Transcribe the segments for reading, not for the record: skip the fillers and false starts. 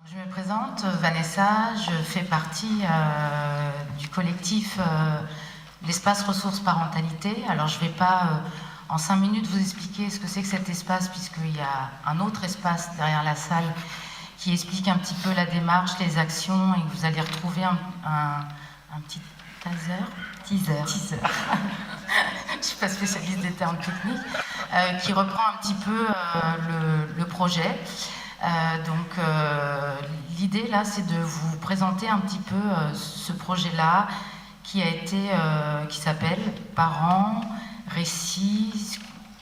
Je me présente, Vanessa, je fais partie du collectif l'Espace Ressources Parentalité. Alors je ne vais pas en 5 minutes vous expliquer ce que c'est que cet espace, puisqu'il y a un autre espace derrière la salle qui explique un petit peu la démarche, les actions, et que vous allez retrouver un petit teaser. Je ne suis pas spécialiste des termes techniques, qui reprend un petit peu le projet. L'idée là, c'est de vous présenter un petit peu ce projet-là qui s'appelle Parents, récits,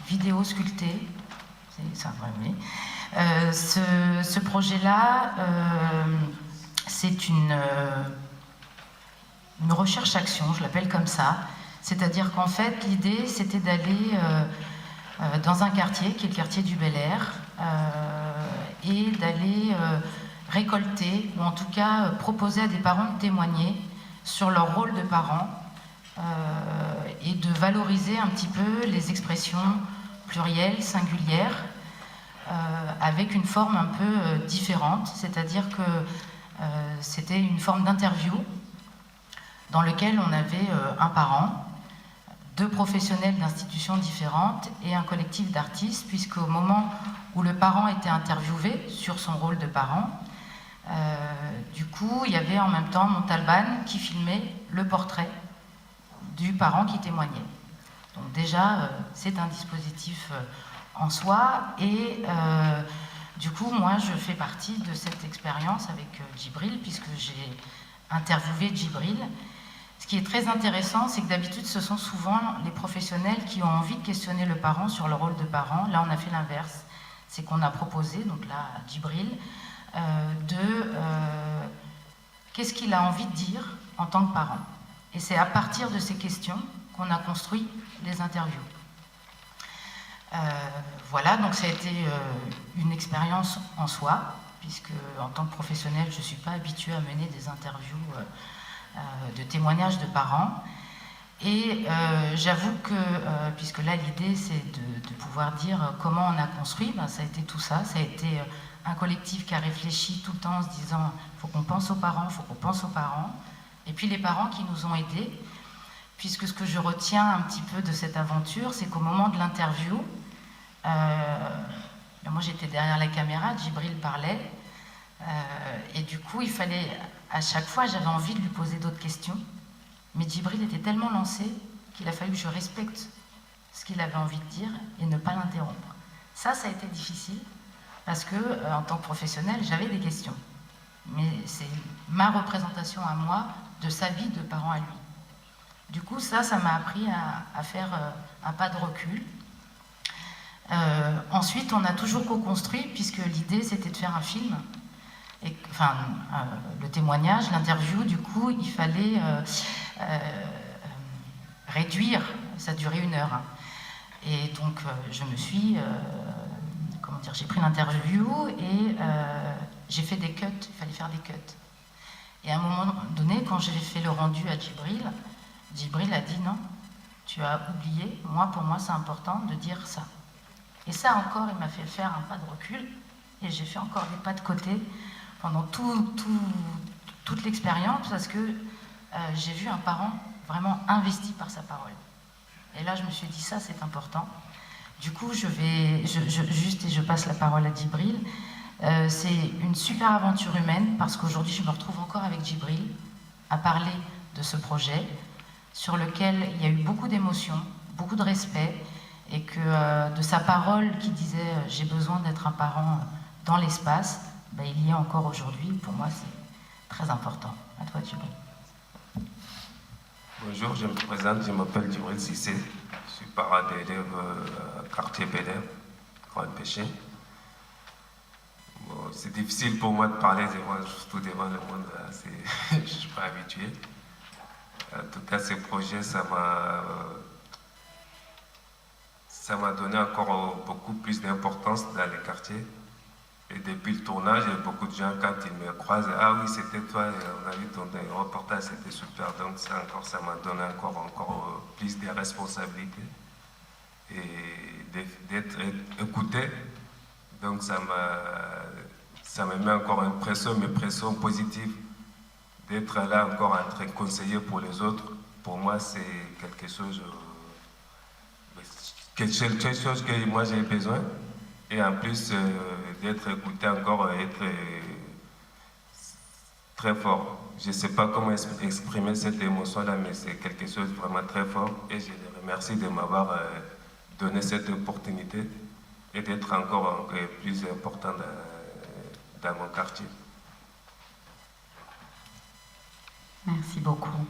vidéos sculptées. C'est ça, oui. Ce projet-là, c'est une recherche-action, je l'appelle comme ça. C'est-à-dire qu'en fait, l'idée, c'était d'aller dans un quartier, qui est le quartier du Bel Air, et d'aller récolter, ou en tout cas proposer à des parents de témoigner sur leur rôle de parents et de valoriser un petit peu les expressions plurielles, singulières, avec une forme un peu différente, c'est-à-dire que c'était une forme d'interview dans lequel on avait un parent, 2 professionnels d'institutions différentes et un collectif d'artistes, puisqu'au moment où le parent était interviewé sur son rôle de parent, du coup, il y avait en même temps Montalban qui filmait le portrait du parent qui témoignait. Donc déjà, c'est un dispositif en soi, et du coup, moi, je fais partie de cette expérience avec Djibril, puisque j'ai interviewé Djibril. Ce qui est très intéressant, c'est que d'habitude, ce sont souvent les professionnels qui ont envie de questionner le parent sur le rôle de parent. Là, on a fait l'inverse. C'est qu'on a proposé, donc là, à Djibril, qu'est-ce qu'il a envie de dire en tant que parent. Et c'est à partir de ces questions qu'on a construit les interviews. Voilà, donc ça a été une expérience en soi, puisque en tant que professionnel, je ne suis pas habituée à mener des interviews de témoignages de parents. Et j'avoue que, puisque là l'idée c'est de pouvoir dire comment on a construit, ben, ça a été tout ça, ça a été un collectif qui a réfléchi tout le temps en se disant il faut qu'on pense aux parents, il faut qu'on pense aux parents, et puis les parents qui nous ont aidés, puisque ce que je retiens un petit peu de cette aventure, c'est qu'au moment de l'interview, moi j'étais derrière la caméra, Djibril parlait, et du coup il fallait, à chaque fois j'avais envie de lui poser d'autres questions, mais Djibril était tellement lancé qu'il a fallu que je respecte ce qu'il avait envie de dire et ne pas l'interrompre. Ça a été difficile, parce que en tant que professionnel, j'avais des questions. Mais c'est ma représentation à moi de sa vie de parent à lui. Du coup, ça m'a appris à faire un pas de recul. Ensuite, on a toujours co-construit, puisque l'idée, c'était de faire un film. Et, enfin, le témoignage, l'interview, du coup, il fallait réduire, ça durait 1 heure. Et donc, je me suis, j'ai pris l'interview et j'ai fait des cuts, il fallait faire des cuts. Et à un moment donné, quand j'ai fait le rendu à Djibril, Djibril a dit non, tu as oublié, pour moi c'est important de dire ça. Et ça encore, il m'a fait faire un pas de recul, et j'ai fait encore des pas de côté pendant toute l'expérience, parce que j'ai vu un parent vraiment investi par sa parole. Et là, je me suis dit, ça, c'est important. Du coup, je passe la parole à Djibril. C'est une super aventure humaine, parce qu'aujourd'hui, je me retrouve encore avec Djibril à parler de ce projet, sur lequel il y a eu beaucoup d'émotions, beaucoup de respect, et que de sa parole qui disait « j'ai besoin d'être un parent dans l'espace », ben, il y est encore aujourd'hui. Pour moi, c'est très important. À toi, Djibril. Bonjour, je me présente, je m'appelle Djibril Cissé, je suis parent d'élèves à quartier Bel Air, Grand Péché. Bon, c'est difficile pour moi de parler surtout devant le monde, je ne suis pas habitué. En tout cas, ce projet, ça m'a donné encore beaucoup plus d'importance dans les quartiers. Et depuis le tournage, il y a beaucoup de gens, quand ils me croisent, « Ah oui, c'était toi, on a vu ton reportage, c'était super. » Donc ça m'a donné encore plus de responsabilités et d'être écouté. Donc ça ça me met encore une pression positive. D'être là encore en train de conseiller pour les autres, pour moi, c'est quelque chose que moi j'ai besoin. Et en plus d'être écouté encore, être très fort. Je ne sais pas comment exprimer cette émotion-là, mais c'est quelque chose de vraiment très fort. Et je les remercie de m'avoir donné cette opportunité et d'être encore plus important dans mon quartier. Merci beaucoup.